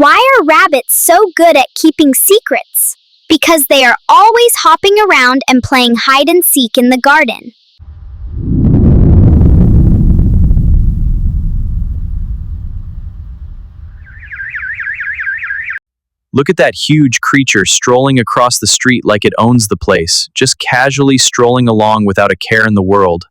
Why are rabbits so good at keeping secrets? Because they are always hopping around and playing hide and seek in the garden. Look at that huge creature strolling across the street like it owns the place, just casually strolling along without a care in the world.